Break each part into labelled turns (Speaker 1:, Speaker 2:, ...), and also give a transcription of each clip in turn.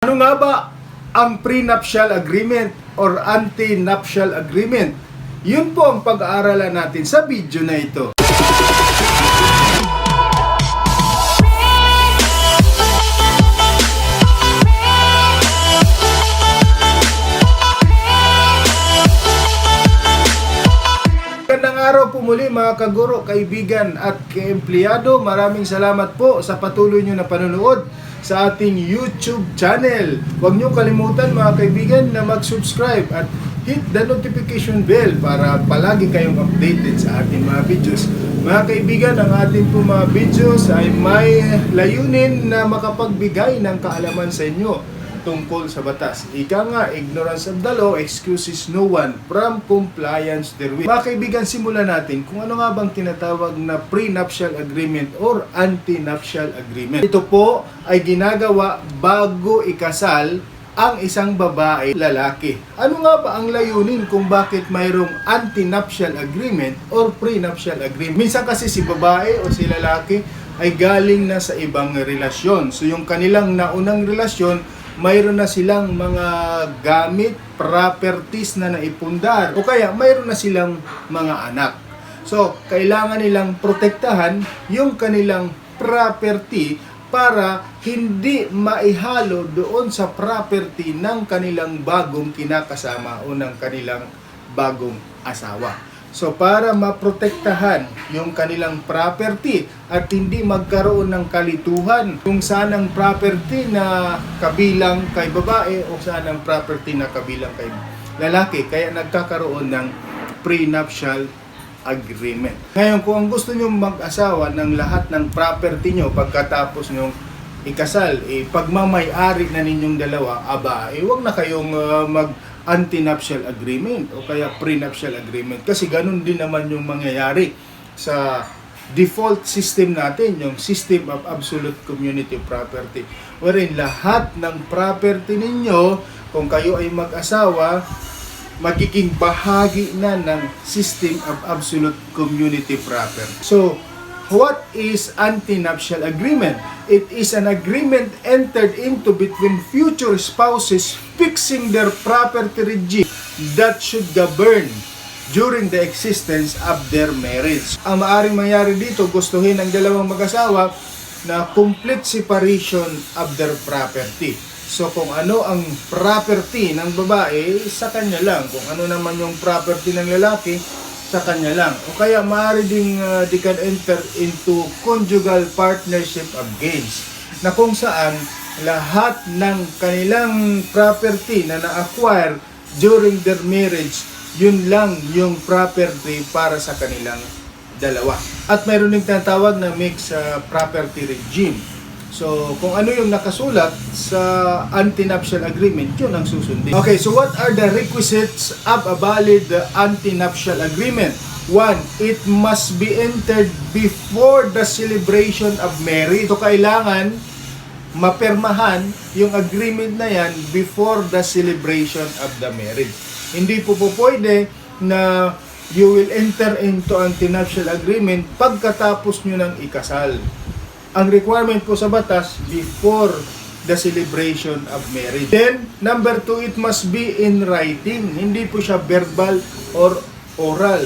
Speaker 1: Ano nga ba ang prenuptial agreement or antenuptial agreement? Yun po ang pag-aaralan natin sa video na ito. Magandang araw po muli mga kaguro, kaibigan at kaempleyado. Maraming salamat po sa patuloy nyo na panonood sa ating YouTube channel. Huwag nyo kalimutan mga kaibigan na mag-subscribe at hit the notification bell para palagi kayong updated sa ating mga videos. Mga kaibigan, ang ating po mga videos ay may layunin na makapagbigay ng kaalaman sa inyo tungkol sa batas. Ika nga, ignorance of the law excuses no one from compliance therewith. Mga kaibigan, simulan natin kung ano nga bang tinatawag na prenuptial agreement or antenuptial agreement. Ito po ay ginagawa bago ikasal ang isang babae lalaki. Ano nga ba ang layunin kung bakit mayroong antenuptial agreement or prenuptial agreement? Minsan kasi si babae o si lalaki ay galing na sa ibang relasyon. So yung kanilang naunang relasyon, mayroon na silang mga gamit, properties na naipundar o kaya mayroon na silang mga anak. So, kailangan nilang protektahan yung kanilang property para hindi maihalo doon sa property ng kanilang bagong kinakasama o ng kanilang bagong asawa. So, para maprotektahan yung kanilang property at hindi magkaroon ng kalituhan kung saan ang property na kabilang kay babae o saan ang property na kabilang kay lalaki. Kaya nagkakaroon ng prenuptial agreement. Ngayon, kung ang gusto nyo mag-asawa ng lahat ng property nyo pagkatapos nyo ikasal, pagmamay-ari na ninyong dalawa, huwag na kayong antenuptial agreement o kaya prenuptial agreement kasi ganun din naman yung mangyayari sa default system natin, yung system of absolute community property, wherein lahat ng property ninyo kung kayo ay mag-asawa magiging bahagi na ng system of absolute community property. So, what is antenuptial agreement? It is an agreement entered into between future spouses fixing their property regime that should govern during the existence of their marriage. Ang maaaring mangyari dito, gustuhin ng dalawang mag-asawa na complete separation of their property. So kung ano ang property ng babae, sa kanya lang. Kung ano naman yung property ng lalaki, sa kanya lang. O kaya maaari ding they can enter into conjugal partnership of gains na kung saan lahat ng kanilang property na na-acquire during their marriage, yun lang yung property para sa kanilang dalawa. At mayroon ding tinatawag na mixed property regime. So, kung ano yung nakasulat sa antenuptial agreement, yun ang susundin. Okay, so what are the requisites of a valid antenuptial agreement? 1. It must be entered before the celebration of marriage. So, kailangan mapirmahan yung agreement na yan before the celebration of the marriage. Hindi po pwede na you will enter into antenuptial agreement pagkatapos nyo ng ikasal. Ang requirement po sa batas, before the celebration of marriage. Then, number 2, it must be in writing. Hindi po siya verbal or oral.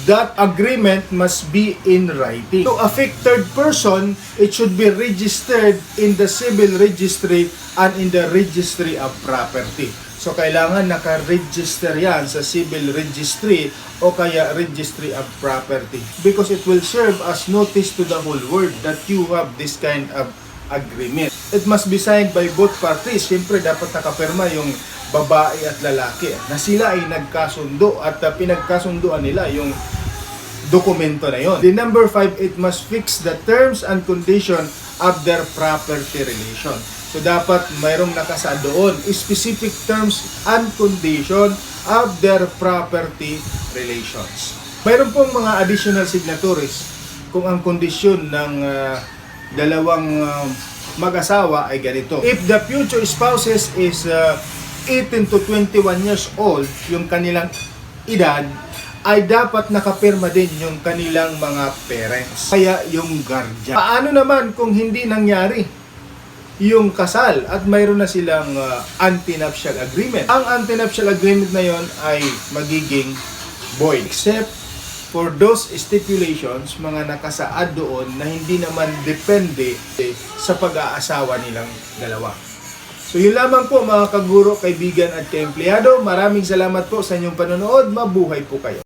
Speaker 1: That agreement must be in writing. To affect third person, it should be registered in the civil registry and in the registry of property. So, kailangan naka-register yan sa civil registry o kaya registry of property. Because it will serve as notice to the whole world that you have this kind of agreement. It must be signed by both parties. Siyempre, dapat nakapirma yung babae at lalaki na sila ay nagkasundo at pinagkasunduan nila yung dokumento na yon. The number 5, it must fix the terms and condition of their property relation. So, dapat mayroong nakasa doon specific terms and condition of their property relations. Mayroon pong mga additional signatories kung ang kondisyon ng dalawang mag-asawa ay ganito. If the future spouses is 18 to 21 years old, yung kanilang edad, ay dapat nakapirma din yung kanilang mga parents. Kaya yung guardian. Paano naman kung hindi nangyari? yung kasal at mayroon na silang anti-nuptial agreement. Ang anti-nuptial agreement na yon ay magiging void except for those stipulations, mga nakasaad doon na hindi naman depende sa pag-aasawa nilang dalawa. So yun lamang po mga kaguro, kaibigan at kaempleyado. Maraming salamat po sa inyong panonood. Mabuhay po kayo.